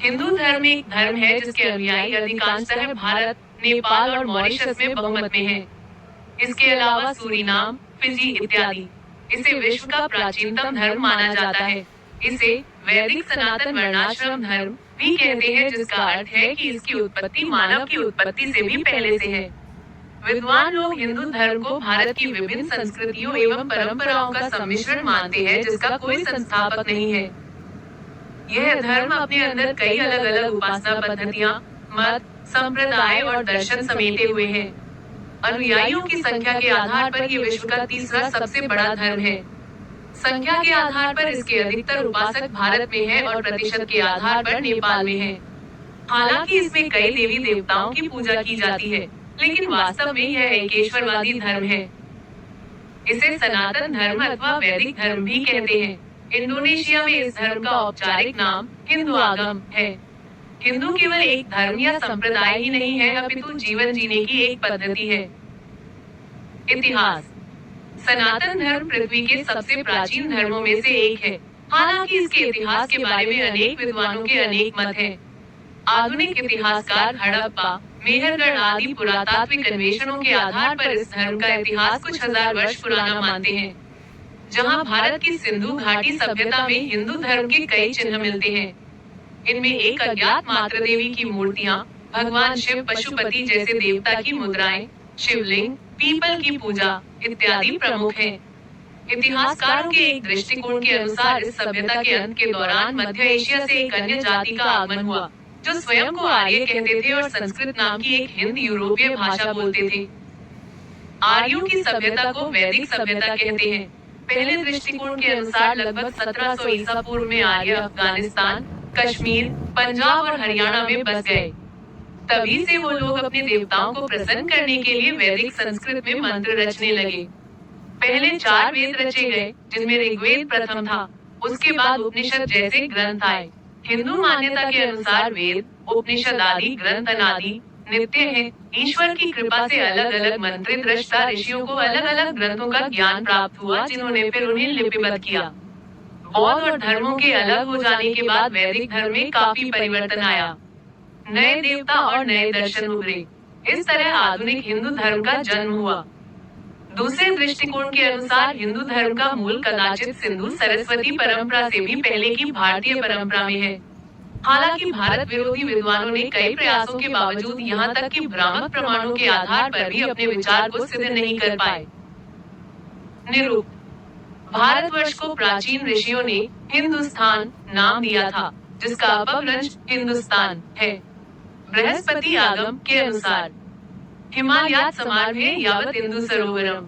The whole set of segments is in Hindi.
हिंदू धर्म एक धर्म है जिसके अनुयायी अधिकांशतः भारत, नेपाल और मॉरिशस में बहुमत में हैं। इसके अलावा सूरीनाम, फिजी इत्यादि। इसे विश्व का प्राचीनतम धर्म माना जाता है। इसे वैदिक सनातन वर्णाश्रम धर्म भी कहते हैं, जिसका अर्थ है कि इसकी उत्पत्ति मानव की उत्पत्ति से भी पहले से है। विद्वान लोग हिंदू धर्म को भारत की विभिन्न संस्कृतियों एवं परंपराओं का सम्मिश्रण मानते हैं, जिसका कोई संस्थापक नहीं है। यह धर्म अपने अंदर कई अलग अलग उपासना पद्धतियां, मत, संप्रदाय और दर्शन समेटे हुए हैं। अनुयायियों की संख्या के आधार पर ये विश्व का तीसरा सबसे बड़ा धर्म है। संख्या के आधार पर इसके अधिकतर उपासक भारत में हैं और प्रतिशत के आधार पर नेपाल में हैं। हालांकि इसमें कई देवी देवताओं की पूजा की जाती है, लेकिन वास्तव में यह एक ईश्वरवादी धर्म है। इसे सनातन धर्म अथवा वैदिक धर्म भी कहते हैं। इंडोनेशिया में इस धर्म का औपचारिक नाम हिंदू आगम है। हिंदू केवल एक धर्म या संप्रदाय ही नहीं है, अपितु जीवन जीने की एक पद्धति है। इतिहास। सनातन धर्म पृथ्वी के सबसे प्राचीन धर्मों में से एक है। हालांकि इसके इतिहास के बारे में अनेक विद्वानों के अनेक मत हैं। आधुनिक इतिहासकार हड़प्पा, मेहरगढ़ आदि पुरातात्विक अन्वेषणों के आधार पर इस धर्म का इतिहास कुछ हजार वर्ष पुराना मानते हैं। जहां भारत की सिंधु घाटी सभ्यता में हिंदू धर्म के कई चिन्ह मिलते हैं। इनमें एक अज्ञात मातृ देवी की मूर्तियां, भगवान शिव पशुपति जैसे देवता की मुद्राएं, शिवलिंग, पीपल की पूजा इत्यादि प्रमुख हैं। इतिहासकारों के एक दृष्टिकोण के अनुसार इस सभ्यता के अंत के दौरान मध्य एशिया से एक अन्य जाति का आगमन हुआ, जो स्वयं को आर्य कहते थे और संस्कृत नाम की एक हिंद यूरोपीय भाषा बोलते थे। आर्यों की सभ्यता को वैदिक सभ्यता कहते हैं। पहले दृष्टिकोण के अनुसार लगभग 1700 ईसा पूर्व में आर्य अफगानिस्तान, कश्मीर, पंजाब और हरियाणा में बस गए। तभी से वो लोग अपने देवताओं को प्रसन्न करने के लिए वैदिक संस्कृत में मंत्र रचने लगे। पहले 4 वेद रचे गए, जिनमें ऋग्वेद प्रथम था। उसके बाद उपनिषद जैसे ग्रंथ आए। हिंदू मान्यता के अनुसार वेद, उपनिषद आदि ग्रंथ अनादि, नित्य हैं। ईश्वर की कृपा से अलग अलग मंत्रित दृष्टा ऋषियों को अलग अलग ग्रंथों का ज्ञान प्राप्त हुआ, जिन्होंने फिर उन्हें लिपिबद्ध किया। बौद्ध और धर्मों के अलग हो जाने के बाद वैदिक धर्म में काफी परिवर्तन आया। नए देवता और नए दर्शन उभरे। इस तरह आधुनिक हिंदू धर्म का जन्म हुआ। दूसरे दृष्टिकोण के अनुसार हिंदू धर्म का मूल कदाचित सिंधु सरस्वती परंपरा से भी पहले की भारतीय परंपरा में है। हालांकि भारत विरोधी विद्वानों ने कई प्रयासों के बावजूद यहाँ तक कि भ्रामक प्रमाणों के आधार पर भी अपने विचार को सिद्ध नहीं कर पाए। निरूप। भारतवर्ष को प्राचीन ऋषियों ने हिंदुस्तान नाम दिया था, जिसका अपभ्रंश हिंदुस्तान है। बृहस्पति आगम के अनुसार हिमालयात समार्भे यावत इंदु सरोवरम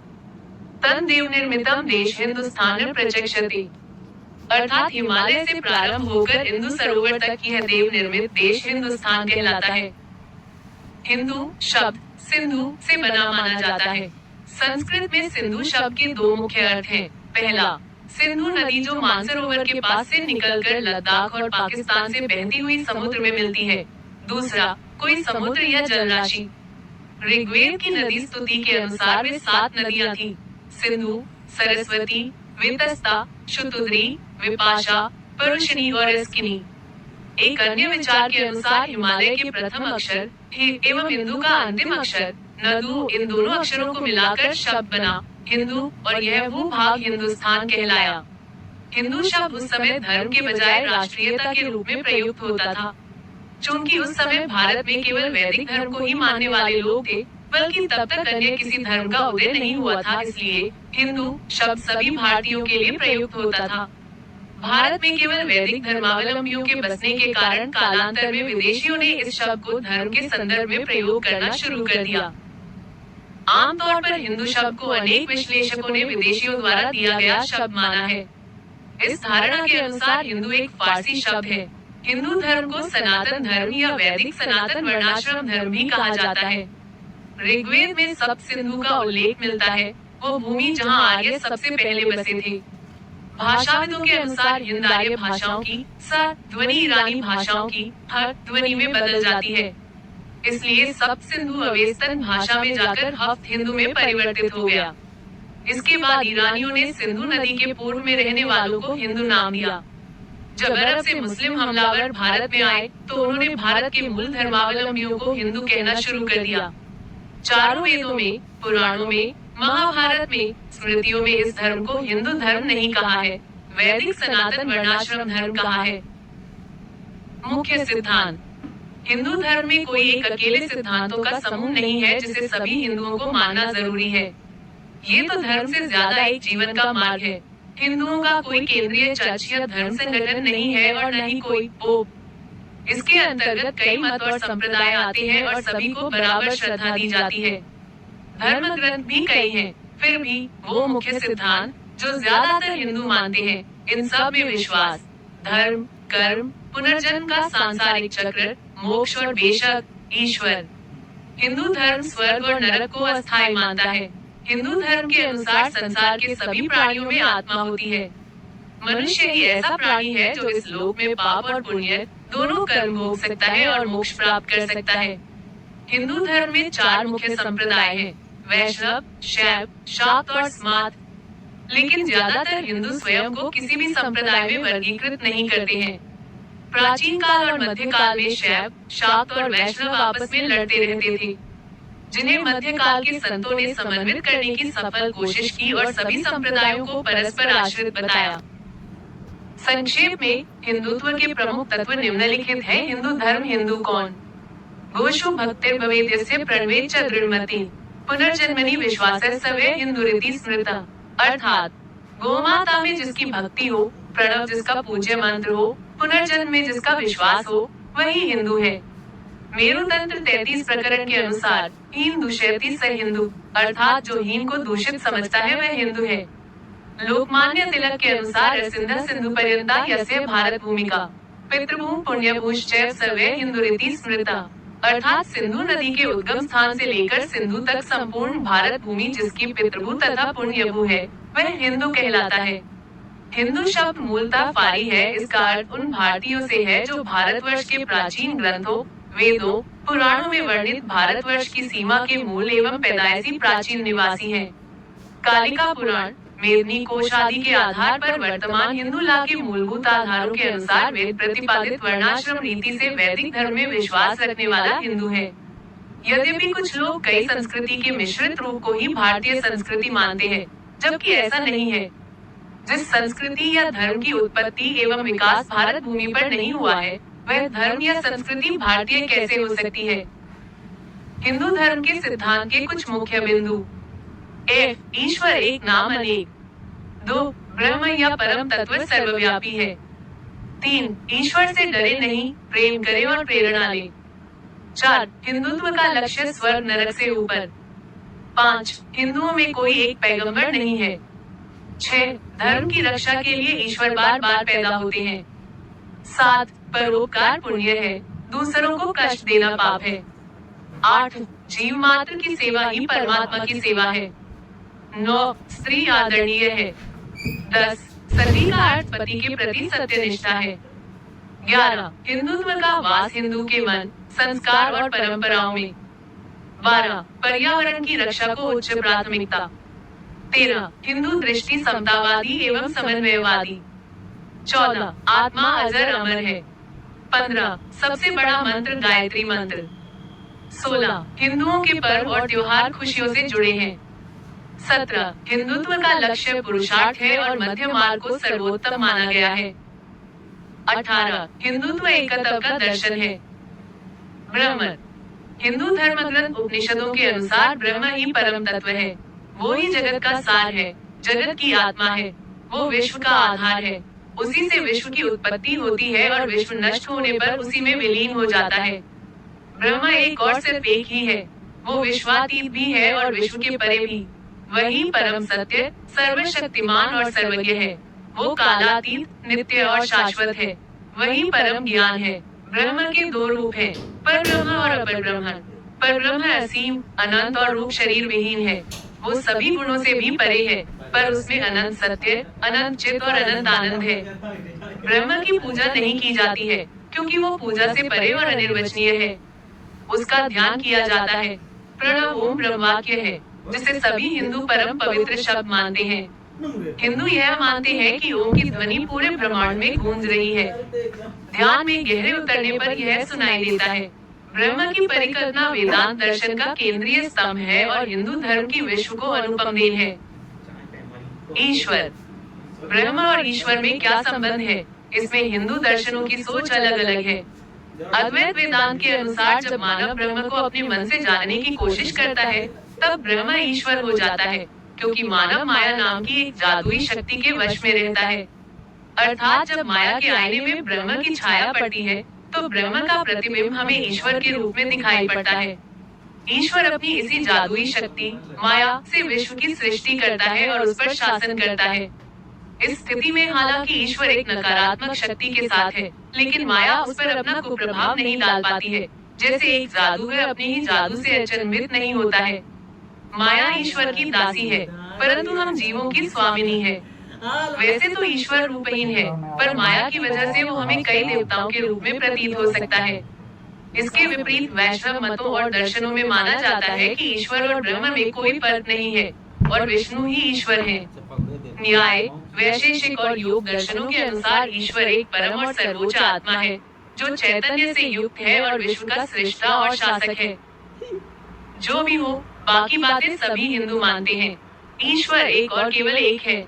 तन देव निर्मितम देश हिंदुस्तान प्रचक्षते, अर्थात हिमालय से प्रारंभ होकर इंदु सरोवर तक यह देव निर्मित देश हिंदुस्तान कहलाता है। हिंदू शब्द सिंधु से बना माना जाता है। संस्कृत में सिंधु शब्द के 2 मुख्य अर्थ हैं। पहला, सिंधु नदी जो मानसरोवर के पास से निकलकर लद्दाख और पाकिस्तान से बहती हुई समुद्र में मिलती है। दूसरा, कोई समुद्र या जलराशि। ऋग्वेद की नदी स्तुति के अनुसार वे 7 नदियां थी: सिंधु, सरस्वती, वितस्ता, शुतुद्री, विपाशा, परुषिणी और अस्किनी। एक अन्य विचार के अनुसार हिमालय के प्रथम अक्षर हे एवं हिंदू का अंतिम अक्षर नदु, इन दोनों अक्षरों को मिलाकर शब्द बना हिंदू, और यह भूभाग हिंदुस्तान कहलाया। हिंदू शब्द उस समय धर्म के बजाय राष्ट्रीयता के रूप में प्रयुक्त होता था। चूंकि उस समय भारत में केवल वैदिक धर्म को ही मानने वाले लोग थे, बल्कि तब तक अन्य किसी धर्म का उदय नहीं हुआ था, इसलिए हिंदू शब्द सभी भारतीयों के लिए प्रयुक्त होता था। भारत में केवल वैदिक धर्मावलंबियों के बसने के कारण कालांतर में विदेशियों ने इस शब्द को धर्म के संदर्भ में प्रयोग करना शुरू कर दिया। आमतौर पर हिंदू शब्द को अनेक विश्लेषकों ने विदेशियों द्वारा दिया गया शब्द माना है। इस धारणा के अनुसार हिंदू एक फारसी शब्द है। हिंदू धर्म को सनातन धर्म या वैदिक सनातन वर्णाश्रम धर्म भी कहा जाता है। ऋग्वेद में सप्त सिंधु का उल्लेख मिलता है, वो भूमि जहाँ आर्य सबसे पहले बसे थे। भाषाविदों के अनुसार हिंद आर्य भाषाओं की स ध्वनि ईरानी भाषाओं की ह ध्वनि में बदल जाती है, इसलिए सप्त सिंधु अवेस्तन भाषा में जाकर हफ्त हिंदू में परिवर्तित हो गया। इसके बाद ईरानियों ने सिंधु नदी के पूर्व में रहने वालों को हिंदू नाम दिया। जब अरब से मुस्लिम हमलावर भारत में आए तो उन्होंने भारत के मूल धर्मावलंबियों को हिंदू कहना शुरू कर दिया। चारों वेदों में, पुराणों में, महाभारत में, स्मृतियों में इस धर्म को हिंदू धर्म नहीं कहा है, वैदिक सनातन वर्णाश्रम धर्म कहा है। मुख्य सिद्धांत: हिंदू धर्म में कोई एक अकेले सिद्धांतों का समूह नहीं है जिसे सभी हिंदुओं को मानना जरूरी है। ये तो धर्म से ज्यादा एक जीवन का मार्ग है। हिंदुओं का कोई केंद्रीय चर्च या धर्म संगठन नहीं है और न ही कोई पोप। इसके अंतर्गत कई मत और संप्रदाय आते हैं और सभी को बराबर श्रद्धा दी जाती है। धर्म ग्रंथ भी कई हैं, फिर भी वो मुख्य सिद्धांत जो ज्यादातर हिंदू मानते हैं, इन सब में विश्वास, धर्म, कर्म, पुनर्जन्म का सांसारिक चक्र, मोक्ष और बेशक ईश्वर। हिंदू धर्म स्वर्ग और नरक को अस्थायी मानता है। हिंदू धर्म के अनुसार संसार के सभी प्राणियों में आत्मा होती है। मनुष्य ही ऐसा प्राणी है जो इस लोक में पाप और पुण्य दोनों कर्म भोग सकता है और मोक्ष प्राप्त कर सकता है। हिंदू धर्म में 4 मुख्य संप्रदाय हैं: वैष्णव, शैव, शाक्त और स्मार्त। लेकिन ज्यादातर हिंदू स्वयं को किसी भी संप्रदाय में वर्गीकृत नहीं करते हैं। प्राचीन काल और मध्यकाल में शैव, शाक्त और वैष्णव आपस में लड़ते रहते थे, जिन्हें मध्यकाल के संतों ने समन्वित करने की सफल कोशिश की और सभी संप्रदायों को परस्पर आश्रित बताया। संक्षेप में हिंदुत्व के प्रमुख तत्व निम्नलिखित हैं। हिंदू धर्म: हिंदू कौन? गोषु भक्तिर्भवेद्यस्य प्रणवे च दृढ़मति पुनर्जन्मनि विश्वासस्तवे हिंदुरिति स्मृता। अर्थात गोमाता में जिसकी भक्ति हो, प्रणव जिसका पूज्य मंत्र हो, पुनर्जन्म में जिसका विश्वास हो, वही हिंदू है। मेरुतंत्र 33 प्रकरण के अनुसार हीन दूषयति स हिंदू, अर्थात जो हीन को दूषित समझता है वह हिंदू है। लोकमान्य तिलक के अनुसार सिंध सिंधु पर्यंता यस्य भारत भूमिका पितृभूम पुण्यभूश्चैव सर्वे हिंदुरिति स्मृता। अर्थात सिंधु नदी के उद्गम स्थान से लेकर सिंधु तक संपूर्ण भारत भूमि जिसकी पितृभू तथा पुण्यभू है, वह हिंदू कहलाता है। हिंदू शब्द मूलतः फारी है। इसका अर्थ उन भारतीयों से है जो भारतवर्ष के प्राचीन ग्रंथों, वेदों, पुराणों में वर्णित भारतवर्ष की सीमा के मूल एवं पैदाइशी प्राचीन निवासी हैं। कालिका पुराण, मेदिनी कोश आदि के आधार पर वर्तमान हिंदू ला के मूलभूत आधारों के अनुसार वेद प्रतिपादित वर्णाश्रम रीति से वैदिक धर्म में विश्वास रखने वाला हिंदू है। यद्यपि कुछ लोग कई संस्कृति के मिश्रित रूप को ही भारतीय संस्कृति मानते हैं, जबकि ऐसा नहीं है। जिस संस्कृति या धर्म की उत्पत्ति एवं विकास भारत भूमि पर नहीं हुआ है, वह धर्म या संस्कृति भारतीय कैसे हो सकती है? हिंदू धर्म के सिद्धांत के कुछ मुख्य बिंदु: 1. ईश्वर एक, नाम अनेक। 2. ब्रह्म या परम तत्व सर्वव्यापी है। 3. ईश्वर से डरे नहीं, प्रेम करे और प्रेरणा ले। 4. हिंदुत्व का लक्ष्य स्वर्ग नरक से ऊपर। 5. हिंदुओं में कोई एक पैगंबर नहीं है। 6. धर्म की रक्षा के लिए ईश्वर बार बार पैदा होते हैं। 7. परोपकार पुण्य है, दूसरों को कष्ट देना पाप है। 8. जीव मात्र की सेवा ही परमात्मा की सेवा है। 9. स्त्री आदरणीय है। 10. सती का अर्थ पति के प्रति सत्यनिष्ठा है। 11. हिंदुत्व का वास हिंदू के मन, संस्कार और परंपराओं में। 12. पर्यावरण की रक्षा को उच्च प्राथमिकता। 13. हिंदू दृष्टि समतावादी एवं समन्वयवादी। 14. आत्मा अजर अमर है। 15. सबसे बड़ा मंत्र गायत्री मंत्र। 16. हिंदुओं के पर्व और त्योहार खुशियों से जुड़े हैं। 17. हिंदुत्व का लक्ष्य पुरुषार्थ है और मध्य मार्ग को सर्वोत्तम माना गया है। 18. हिंदुत्व एकत्व का दर्शन है। ब्रह्म: हिंदू धर्म ग्रंथ उपनिषदों के अनुसार ब्रह्म ही परम तत्व है। वो ही जगत का सार है, जगत की आत्मा है, वो विश्व का आधार है। उसी से विश्व की उत्पत्ति होती है और विश्व नष्ट होने पर उसी में विलीन हो जाता है। ब्रह्म एक और सिर्फ एक ही है। वो विश्वातीत भी है और विश्व के परे भी। वही परम सत्य, सर्वशक्तिमान और सर्वज्ञ है। वो कालातीत, नित्य और शाश्वत है। वही परम ज्ञान है। ब्रह्म के 2 रूप हैं, पर ब्रह्म और अपर ब्रह्म। पर ब्रह्म असीम, अनंत और रूप शरीर विहीन है। वो सभी गुणों से भी परे है, पर उसमें अनंत सत्य, अनंत चित्त और अनंत आनंद है। ब्रह्म की पूजा नहीं की जाती है, क्योंकि वो पूजा से परे और अनिर्वचनीय है। उसका ध्यान किया जाता है। प्रणव ओम ब्रह्मवाक्य है, जिसे सभी हिंदू परम पवित्र शब्द मानते हैं। हिंदू यह मानते हैं कि ओम की ध्वनि पूरे ब्रह्मांड में गूंज रही है। ध्यान में गहरे उतरने पर यह सुनाई देता है। ब्रह्म की परिकल्पना वेदांत दर्शन का केंद्रीय स्तंभ है और हिंदू धर्म की विश्व को अनुपम देन है। ईश्वर, ब्रह्म और ईश्वर में क्या संबंध है? इसमें हिंदू दर्शनों की सोच अलग अलग है। अद्वैत वेदांत के अनुसार जब मानव ब्रह्म को अपने मन से जानने की कोशिश करता है, तब ब्रह्म ईश्वर हो जाता है, क्योंकि मानव माया नाम की एक जादुई शक्ति के वश में रहता है। अर्थात जब माया के आईने में ब्रह्म की छाया पड़ती है, तो ब्रह्म का प्रतिबिंब हमें ईश्वर के रूप में दिखाई पड़ता है। ईश्वर अपनी इसी जादुई शक्ति माया से विश्व की सृष्टि करता है और उस पर शासन करता है। इस स्थिति में हालांकि ईश्वर एक नकारात्मक शक्ति के साथ है, लेकिन माया उस पर अपना कुप्रभाव नहीं डाल पाती है। जैसे एक जादूगर अपने ही जादू से अचंभित नहीं होता है। माया ईश्वर की दासी है, परंतु हम जीवों की स्वामिनी है। वैसे तो ईश्वर रूपहीन है, पर माया की वजह से वो हमें कई देवताओं के रूप में प्रतीत हो सकता है। इसके विपरीत वैष्णव मतों और दर्शनों में माना जाता है कि ईश्वर और ब्रह्म में कोई फर्क नहीं है और विष्णु ही ईश्वर है। न्याय, वैशेषिक और योग दर्शनों के अनुसार ईश्वर एक परम और सर्वोच्च आत्मा है, जो चैतन्य से युक्त है और विश्व का सृष्टा और शासक है। जो भी हो, बाकी बातें सभी हिंदू मानते हैं। ईश्वर एक और केवल एक है।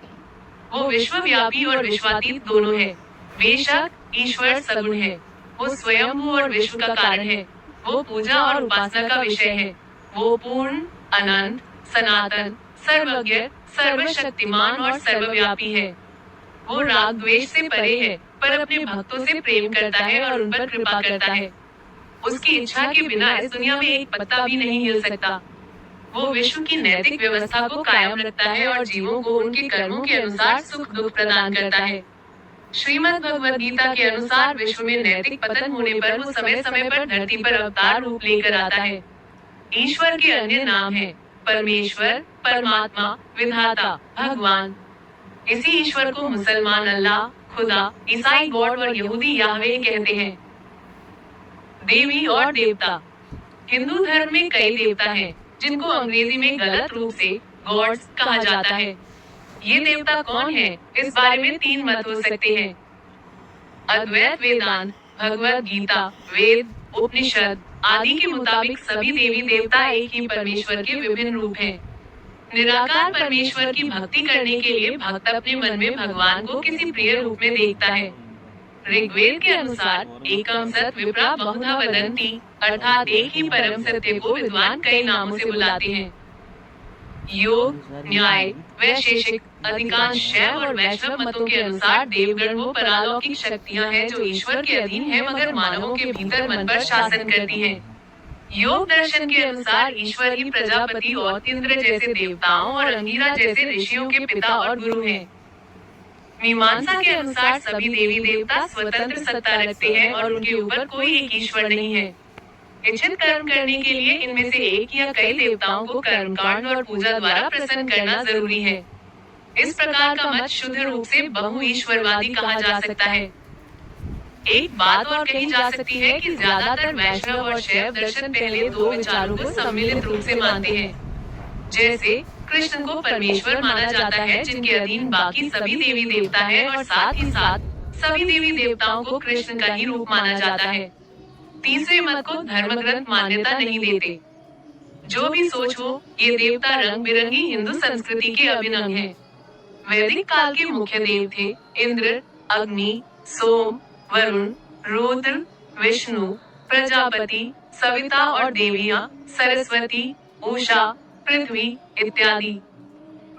वो विश्वव्यापी और विश्वातीत दोनों है। बेशक ईश्वर सगुण है। वो स्वयंभू और विश्व का कारण है। वो पूजा और उपासना का विषय है। वो पूर्ण, अनंत, सनातन, सर्वज्ञ, सर्वशक्तिमान और सर्वव्यापी है। वो राग द्वेष से परे है, पर अपने भक्तों से प्रेम करता है और उन पर कृपा करता है। उसकी इच्छा के बिना इस दुनिया में एक पत्ता भी नहीं हिल सकता। वो विश्व की नैतिक व्यवस्था को कायम रखता है और जीवों को उनके कर्मों के अनुसार सुख दुख प्रदान करता है। श्रीमद् भगवद गीता के अनुसार विश्व में नैतिक पतन होने पर वो समय समय पर धरती पर अवतार रूप लेकर आता है। ईश्वर के अन्य नाम हैं परमेश्वर, परमात्मा, विधाता, भगवान। इसी ईश्वर को मुसलमान अल्लाह, खुदा, ईसाई गॉड और यहूदी याहवे कहते हैं। देवी और देवता, हिंदू धर्म में कई देवता हैं, जिनको अंग्रेजी में गलत रूप से गॉड्स कहा जाता है। ये देवता कौन है? इस बारे में 3 मत हो सकते हैं। अद्वैत वेदांत, भगवद गीता, वेद, उपनिषद आदि के मुताबिक सभी देवी देवता एक ही परमेश्वर के विभिन्न रूप हैं। निराकार परमेश्वर की भक्ति करने के लिए भक्त अपने मन में भगवान को किसी प्रिय रूप में देखता है। ऋग्वेद के अनुसार एकम सत विप्रा बहुधा वदन्ति, अर्थात एक ही परम सत्य को विद्वान कई नामों से बुलाते हैं। योग, न्याय, वैशेषिक, अधिकांश शैव और वैष्णव मतों के अनुसार देवगण वो परालौकिक शक्तियां हैं जो ईश्वर के अधीन है मगर मानवों के भीतर मन पर शासन करती हैं। योग दर्शन के अनुसार ईश्वर ही प्रजापति और इंद्र जैसे देवताओं और अंगिरा जैसे ऋषियों के पिता और गुरु हैं। मीमांसा के अनुसार सभी देवी देवता स्वतंत्र सत्ता रखते हैं और उनके ऊपर कोई एक ईश्वर नहीं है। इच्छित कर्म करने के लिए इनमें से एक या कई देवताओं को कर्मकांड और पूजा द्वारा प्रसन्न करना जरूरी है। इस प्रकार का मत शुद्ध रूप से बहु ईश्वरवादी कहा जा सकता है। एक बात और कही जा सकती है कि ज्यादातर वैष्णव और शैव दर्शन पहले 2 विचारों को सम्मिलित रूप से मानते हैं। जैसे कृष्ण को परमेश्वर माना जाता है जिनके अधीन बाकी सभी देवी देवता है और साथ ही साथ सभी देवी देवताओं को कृष्ण का ही रूप माना जाता है। तीसरे मत को धर्म ग्रंथ मान्यता नहीं देते। जो भी सोच हो, ये देवता रंग बिरंगी हिंदू संस्कृति के अभिन्न अंग हैं। वैदिक काल के मुख्य देव थे इंद्र, अग्नि, सोम, वरुण, रुद्र, विष्णु, प्रजापति, सविता और देवियां सरस्वती, उषा, पृथ्वी इत्यादि।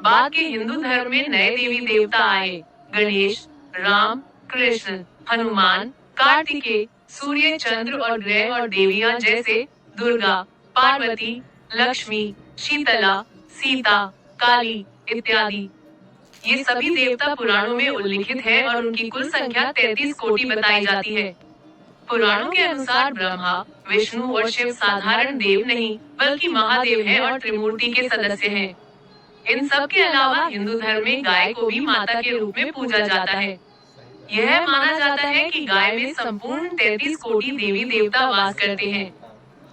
बाद के हिंदू धर्म में नए देवी देवता आए। गणेश, राम, कृष्ण, हनुमान, कार्तिकेय, सूर्य, चंद्र और ग्रह और देवियां जैसे दुर्गा, पार्वती, लक्ष्मी, शीतला, सीता, काली इत्यादि। ये सभी देवता पुराणों में उल्लिखित है और उनकी कुल संख्या 33 कोटि बताई जाती है। पुराणों के अनुसार ब्रह्मा, विष्णु और शिव साधारण देव नहीं बल्कि महादेव हैं और त्रिमूर्ति के सदस्य हैं। इन सब के अलावा हिंदू धर्म में गाय को भी माता के रूप में पूजा जाता है। यह माना जाता है कि गाय में संपूर्ण 33 कोटि देवी देवता वास करते हैं।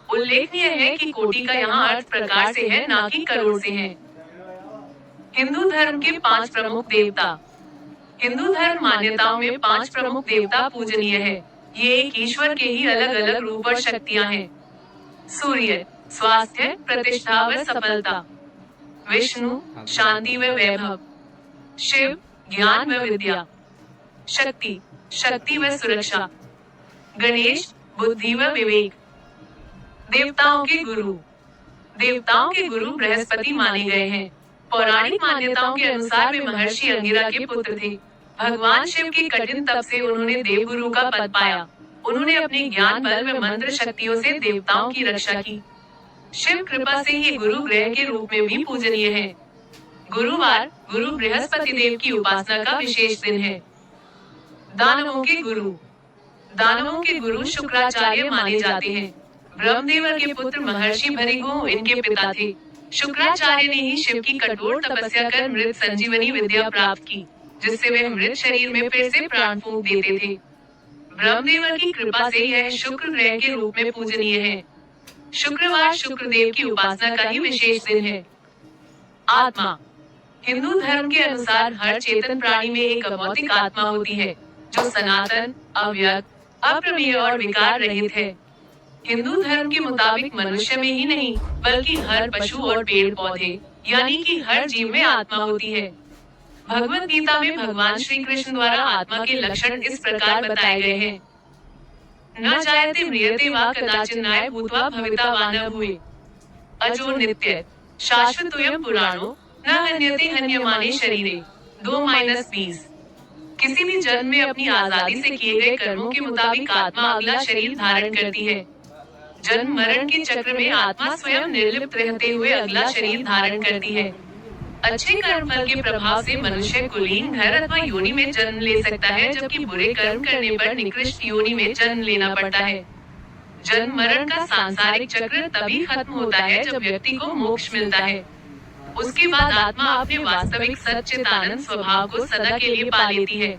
उल्लेखनीय है कि कोटि का यहाँ अर्थ प्रकार से है, ना कि करोड़ से है। हिंदू धर्म के 5 प्रमुख देवता। हिंदू धर्म मान्यताओं में 5 प्रमुख देवता पूजनीय है। ये एक ईश्वर के ही अलग अलग रूप और शक्तियां हैं। सूर्य, स्वास्थ्य, प्रतिष्ठा व सफलता। विष्णु, शांति व वैभव। शिव, ज्ञान व विद्या। शक्ति, शक्ति व सुरक्षा। गणेश, बुद्धि व विवेक। देवताओं के गुरु। देवताओं के गुरु बृहस्पति माने गए हैं। पौराणिक मान्यताओं के अनुसार वे महर्षि अंगिरा के पुत्र थे। भगवान शिव के कठिन तप से उन्होंने देवगुरु का पद पाया। उन्होंने अपने ज्ञान बल व मंत्र शक्तियों से देवताओं की रक्षा की। शिव कृपा से ये गुरु ग्रह के रूप में भी पूजनीय है। गुरुवार, गुरु बृहस्पति देव की उपासना का विशेष दिन है। दानवों के गुरु। दानवों के गुरु शुक्राचार्य माने जाते हैं। ब्रह्मदेव के पुत्र महर्षि भृगु इनके पिता थे। शुक्राचार्य ने ही शिव की कठोर तपस्या कर मृत संजीवनी विद्या प्राप्त की, जिससे वे मृत शरीर में फिर से प्राण फूंक देते थे। ब्रह्मदेव की कृपा से यह शुक्र ग्रह के रूप में पूजनीय है। शुक्रवार शुक्रदेव की उपासना का ही विशेष दिन है। आत्मा। हिंदू धर्म के अनुसार हर चेतन प्राणी में एक अभौतिक आत्मा होती है, जो सनातन, अव्यक्त, अप्रमेय और विकार रहित है। हिंदू धर्म के मुताबिक मनुष्य में ही नहीं, बल्कि हर पशु और पेड़ पौधे, यानी कि हर जीव में आत्मा होती है। भगवत गीता में भगवान श्री कृष्ण द्वारा आत्मा के लक्षण इस प्रकार बताए गए हैं। न जायते म्रियते वा कदाचिन नाय भूत्वा भविता वा न भूय। अजो नित्य शाश्वतोयम पुराणो न हन्यते हन्यमाने शरीरे। 2-20। किसी भी जन्म में अपनी आजादी से किए गए कर्मों के मुताबिक आत्मा अगला शरीर धारण करती है। जन्म मरण के चक्र में आत्मा स्वयं निर्लिप्त रहते हुए अगला शरीर धारण करती है। अच्छे कर्म फल के प्रभाव से मनुष्य कुलीन घर अथवा योनि में जन्म ले सकता है, जबकि बुरे कर्म करने पर निकृष्ट योनि में जन्म लेना पड़ता है। जन्म मरण का सांसारिक चक्र तभी खत्म होता है जब व्यक्ति को मोक्ष मिलता है। उसके बाद आत्मा अपने वास्तविक सच्चिदानंद स्वभाव को सदा के लिए पा लेती है।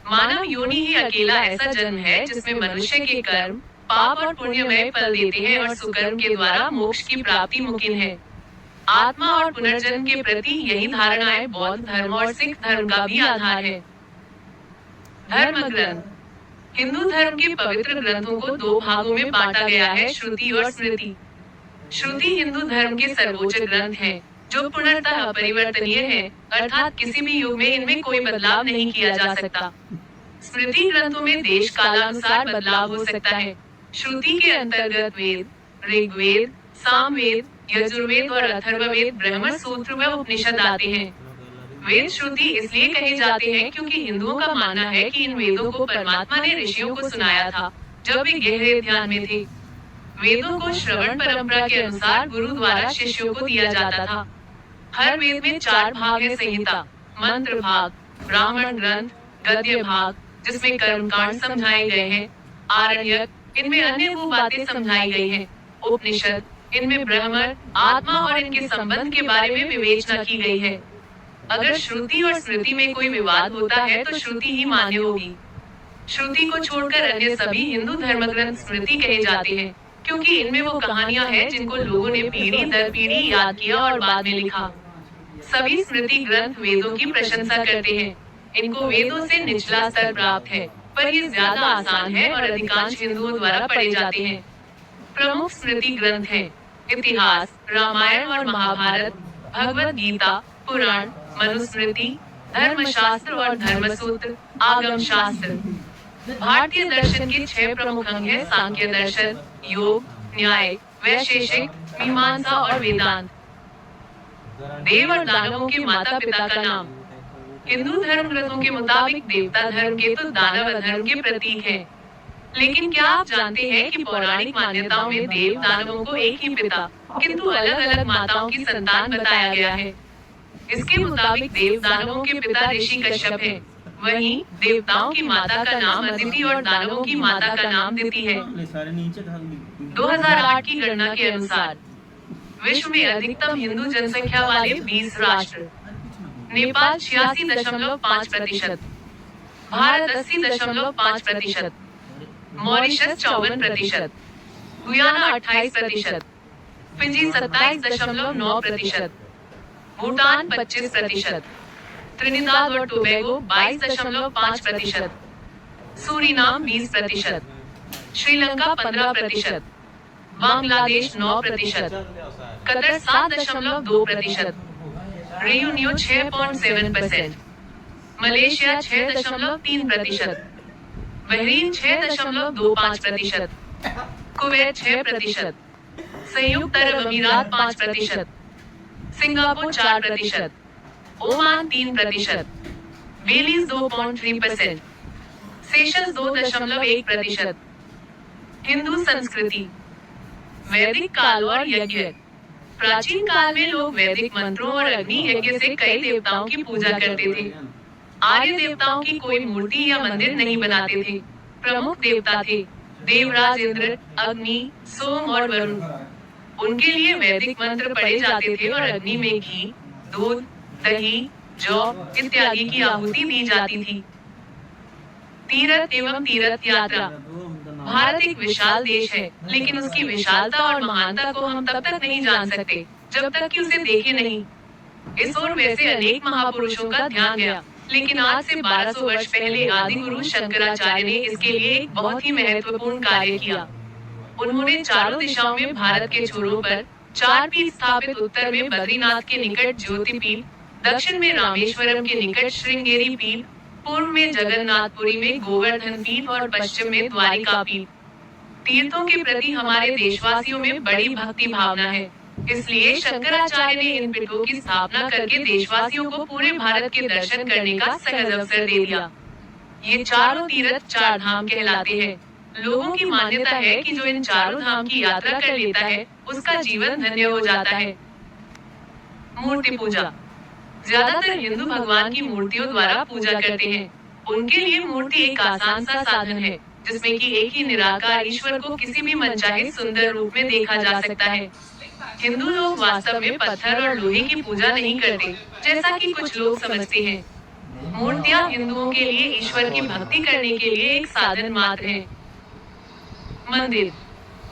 मानव योनि ही अकेला ऐसा जन्म है जिसमें मनुष्य के कर्म पाप और पुण्यमय फल देते हैं और सुकर्म के द्वारा मोक्ष की प्राप्ति मुमकिन है। आत्मा और पुनर्जन्म के प्रति यही धारणाएं बौद्ध धर्म और सिख धर्म का भी आधार है। धर्म ग्रंथ। हिंदू धर्म के पवित्र ग्रंथों को 2 भागों में बांटा गया है, श्रुति और स्मृति। श्रुति हिंदू धर्म के सर्वोच्च ग्रंथ हैं, जो पूर्णतः अपरिवर्तनीय है, अर्थात किसी भी युग में इनमें कोई बदलाव नहीं किया जा सकता। स्मृति ग्रंथों में देश कालानुसार बदलाव हो सकता है। श्रुति के अंतर्गत वेद, ऋग्वेद, सामवेद, यजुर्वेद और अथर्ववेद, ब्रह्म सूत्र व उपनिषद आते हैं। वेद श्रुति इसलिए कहे जाते हैं क्योंकि हिंदुओं का मानना है कि इन वेदों को परमात्मा ने ऋषियों को सुनाया था, जब वे गहरे ध्यान में थे। वेदों को श्रवण परंपरा के अनुसार गुरु द्वारा शिष्यों को दिया जाता था। हर वेद में 4 भाग है: संहिता, मंत्र भाग, ब्राह्मण ग्रंथ, गद्य भाग जिसमें कर्मकांड समझाए गए हैं, आरण्यक इनमें अन्य वो बातें समझाई गई हैं, उपनिषद इनमें ब्रह्म, आत्मा और इनके संबंध के बारे में विवेचना की गई है। अगर श्रुति और स्मृति में कोई विवाद होता है तो श्रुति ही मान्य होगी। श्रुति को छोड़कर अन्य सभी हिंदू धर्म ग्रंथ स्मृति कहे जाते हैं, क्योंकि इनमें वो कहानियां हैं जिनको लोगों ने पीढ़ी दर पीढ़ी याद किया और बाद में लिखा। सभी स्मृति ग्रंथ वेदों की प्रशंसा करते हैं। इनको वेदों से निचला स्तर प्राप्त है, पर ये ज्यादा आसान है और अधिकांश हिंदुओं द्वारा पढ़े जाते हैं। प्रमुख स्मृति ग्रंथ हैं: इतिहास, रामायण और महाभारत, भगवत गीता, पुराण, मनुस्मृति, धर्मशास्त्र और धर्मसूत्र, आगम शास्त्र। भारतीय दर्शन के 6 प्रमुख अंग हैं: सांख्य दर्शन, योग, न्याय, वैशेषिक, मीमांसा और वेदांत। देव और दानवों के माता पिता का नाम। हिंदू धर्म ग्रंथों के मुताबिक देवता धर्म के तो दानव धर्म के प्रतीक हैं। लेकिन क्या आप जानते हैं कि पौराणिक मान्यताओं में देव दानवों को एक ही पिता किंतु अलग अलग माताओं की संतान बताया गया है। इसके मुताबिक देव दानवों के पिता ऋषि कश्यप है, वहीं देवताओं की माता का नाम अदिति और दानवों की माता का नाम दिति है। 2008 की गणना के अनुसार विश्व में अधिकतम हिंदू जनसंख्या वाले 20 राष्ट्र: Nepal 86.5%, Bharat 80.5%, Mauritius 54%, Guyana 28%, Fiji 27.9%, Bhutan 25%, Trinidad और Tobago 22.5%, Suriname 20%, Sri Lanka 15%, Bangladesh 9%, Qatar 7.2%, रियूनियो 6.7%, Malaysia 6.3%, Bahrain 6.25%, Kuwait 6%, संयुक्त अरब अमीरात 5%, सिंगापुर 4%, ओमान 3%, बेलीज 2.3%, सेशल्स 2.1%। हिंदू संस्कृति, वैदिक काल और यज्ञ। प्राचीन काल में लोग वैदिक मंत्रों और अग्नि यज्ञ से कई देवताओं की पूजा करते थे। आर्य देवताओं की कोई मूर्ति या मंदिर नहीं बनाते थे। प्रमुख देवता थे देवराज इंद्र, अग्नि, सोम और वरुण। उनके लिए वैदिक मंत्र पढ़े जाते थे और अग्नि में घी, दूध, दही, जौ इत्यादि की आहुति दी जाती थी। तीर्थ एवं तीर्थ यात्रा। भारत एक विशाल देश है, लेकिन उसकी विशालता और महानता को हम तब तक नहीं जान सकते जब तक कि उसे देखें नहीं। इस ओर वैसे अनेक महापुरुषों का ध्यान गया, लेकिन आज से 1200 वर्ष पहले आदि गुरु शंकराचार्य ने इसके लिए एक बहुत ही महत्वपूर्ण कार्य किया। उन्होंने चारों दिशाओं में भारत के छोरों पर 4 पीठ स्थापित। उत्तर में बद्रीनाथ के निकट ज्योतिपीठ, दक्षिण में रामेश्वरम के निकट श्रृंगेरी पीठ, पूर्व में जगन्नाथपुरी में गोवर्धन पीठ और पश्चिम में द्वारिका पीठ। तीर्थों के प्रति हमारे देशवासियों में बड़ी भक्ति भावना है, इसलिए शंकराचार्य ने इन पीठों की स्थापना करके देशवासियों को पूरे भारत के दर्शन करने का सहज अवसर दे दिया। ये चारों तीर्थ 4 धाम कहलाते हैं। लोगों की मान्यता है कि जो इन चारों धाम की यात्रा कर लेता है, उसका जीवन धन्य हो जाता है। मूर्ति पूजा। ज्यादातर हिंदू भगवान की मूर्तियों द्वारा पूजा करते हैं। उनके लिए मूर्ति एक आसान सा साधन है, जिसमें कि एक ही निराकार ईश्वर को किसी भी मनचाहे सुंदर रूप में देखा जा सकता है। हिंदू लोग वास्तव में पत्थर और लोहे की पूजा नहीं करते, जैसा कि कुछ लोग समझते हैं। मूर्तियां हिंदुओं के लिए ईश्वर की भक्ति करने के लिए एक साधन मात्र है। मंदिर।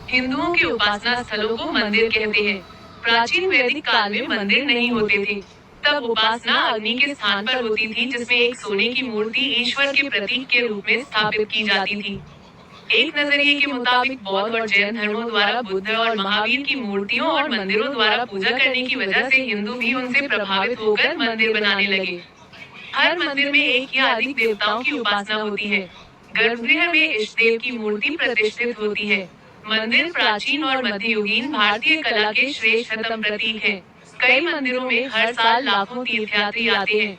हिंदुओं के उपासना स्थलों को मंदिर कहते हैं। प्राचीन वैदिक काल में मंदिर नहीं होते थे। तब उपासना अग्नि के स्थान पर होती थी, जिसमें एक सोने की मूर्ति ईश्वर के प्रतीक के रूप में स्थापित की जाती थी। एक नजरिए के मुताबिक बौद्ध और जैन धर्मों द्वारा बुद्ध और महावीर की मूर्तियों और मंदिरों द्वारा पूजा करने की वजह से हिंदू भी उनसे प्रभावित होकर मंदिर बनाने लगे। हर मंदिर में एक या अधिक देवताओं की उपासना होती है। गर्भगृह में इष्ट देव की मूर्ति प्रतिष्ठित होती है। मंदिर प्राचीन और मध्ययुगीन भारतीय कला के श्रेष्ठतम प्रतीक हैं। कई मंदिरों में हर साल लाखों तीर्थयात्री आते हैं।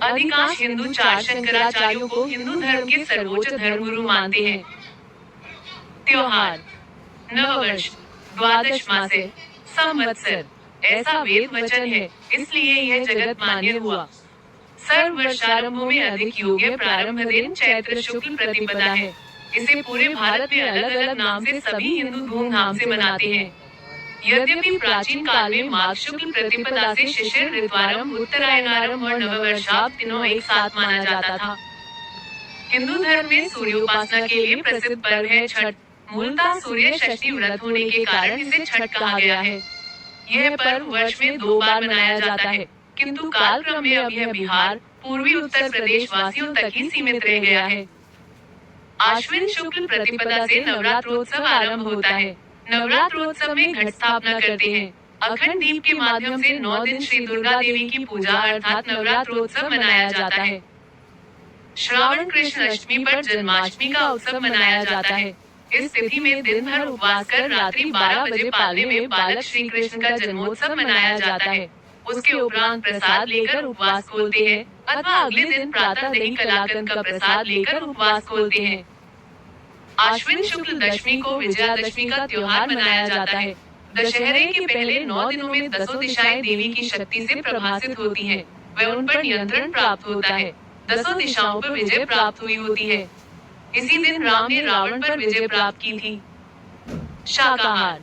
अधिकांश हिंदू 4 शंकराचार्यों को हिंदू धर्म के सर्वोच्च धर्मगुरु मानते हैं। त्योहार। नववर्ष, द्वादश मासे, संवत्सर, ऐसा वेद वचन है, इसलिए यह जगत मान्य हुआ। सर्व वर्षारंभों में अधिक योग्य प्रारंभ दिन चैत्र शुक्ल प्रतिपदा है। इसे पूरे भारत में अलग अलग नाम से सभी हिंदू धूमधाम से मनाते हैं। यद्यपि प्राचीन काल में माघ शुक्ल प्रतिपदा से शिशिर ऋतुआरंभ, उत्तरायणारंभ और नववर्षारंभ तीनों एक साथ माना जाता था। हिंदू धर्म में सूर्योपासना के लिए प्रसिद्ध पर्व है छठ। मूलतः सूर्य षष्ठी व्रत होने के कारण इसे छठ कहा गया है। यह पर्व वर्ष में 2 बार मनाया जाता है, किंतु कालक्रम में अब यह बिहार, पूर्वी उत्तर प्रदेश वासियों तक ही सीमित रह गया है। आश्विन शुक्ल प्रतिपदा से नवरात्रोत्सव आरंभ होता है। नवरात्रोत्सव में घट स्थापना करते हैं। अखंड दीप के माध्यम से 9 दिन श्री दुर्गा देवी की पूजा अर्थात नवरात्रोत्सव मनाया जाता है। श्रावण कृष्ण अष्टमी पर जन्माष्टमी का उत्सव मनाया जाता है। इस तिथि में दिन भर उपवास कर रात्रि 12 बजे पालने में बालक श्री कृष्ण का जन्मोत्सव मनाया जाता है। उसके उपरांत प्रसाद लेकर उपवास खोलते हैं, अथवा अगले दिन प्रातः दही कलाकंद का प्रसाद लेकर उपवास खोलते हैं। आश्विन शुक्ल दशमी को विजयादशमी का त्योहार मनाया जाता है। दशहरे के पहले 9 दिनों में 10 दिशाएं देवी की शक्ति से प्रभासित होती हैं, वह उन पर नियंत्रण प्राप्त होता है। 10 दिशाओं पर विजय प्राप्त हुई होती है। इसी दिन राम ने रावण पर विजय प्राप्त की थी। शाकाहार।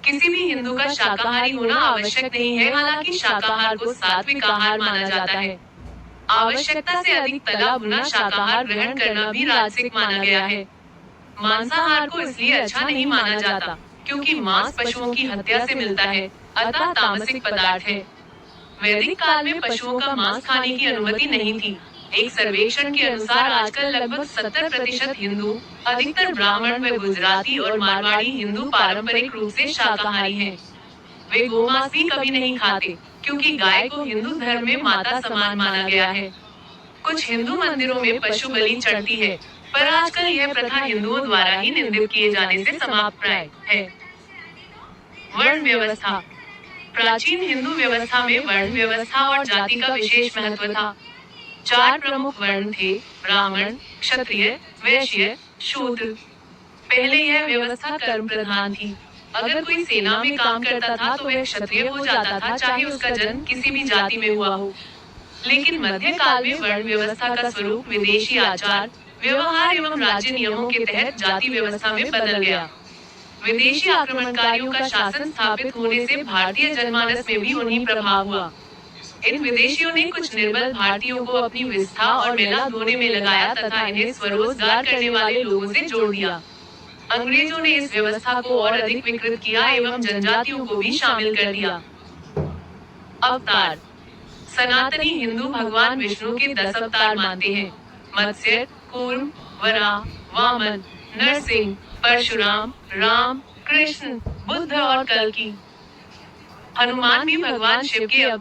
किसी भी हिंदू का शाकाहारी होना आवश्यक नहीं है, हालांकि शाकाहार को सात्विक आहार माना जाता है। आवश्यकता से अधिक तला भुना शाकाहार ग्रहण करना भी राजसिक माना गया है। मांसाहार को इसलिए अच्छा नहीं माना जाता, क्योंकि मांस पशुओं की हत्या से मिलता है, अतः तामसिक पदार्थ है। वैदिक काल में पशुओं का मांस खाने की अनुमति नहीं थी। एक सर्वेक्षण के अनुसार आजकल लगभग 70% हिंदू, अधिकतर ब्राह्मण व गुजराती और मारवाड़ी हिंदू पारंपरिक रूप से शाकाहारी हैं। वे गोमांस भी कभी नहीं खाते, क्योंकि गाय को हिंदू धर्म में माता समान माना गया है। कुछ हिंदू मंदिरों में पशु बलि चढ़ती है, पर आजकल यह प्रथा हिंदुओं द्वारा ही निंदित किए जाने से समाप्त प्राय है। वर्ण व्यवस्था। प्राचीन हिंदू व्यवस्था में वर्ण व्यवस्था और जाति का विशेष महत्व था। 4 प्रमुख वर्ण थे: ब्राह्मण, क्षत्रिय, वैश्य, शूद्र। पहले यह व्यवस्था कर्म प्रधान थी। अगर कोई सेना में काम करता था तो वह क्षत्रिय हो जाता था, चाहे उसका जन्म किसी भी जाति में हुआ हो। लेकिन मध्यकाल में वर्ण व्यवस्था का स्वरूप विदेशी आचार, व्यवहार एवं राज्य नियमों के तहत जाति व्यवस्था में बदल गया। विदेशी आक्रमणकारियों का शासन स्थापित होने से भारतीय जनमानस में भी उन्हीं प्रभाव हुआ। इन विदेशियों ने कुछ निर्बल भारतीयों को अपनी विस्था और मेला धोने में लगाया तथा इन्हें स्वरोजगार करने वाले लोगों से जोड़ दिया। अंग्रेजों ने इस व्यवस्था को और अधिक विकृत किया एवं जनजातियों को भी शामिल कर दिया। अवतार। सनातनी हिंदू भगवान विष्णु के 10 अवतार मानते हैं: मत्स्य, कूर्म, वराह, वामन, नरसिंह, परशुराम, राम, कृष्ण, बुद्ध और कल्कि। हनुमान भी भगवान शिव के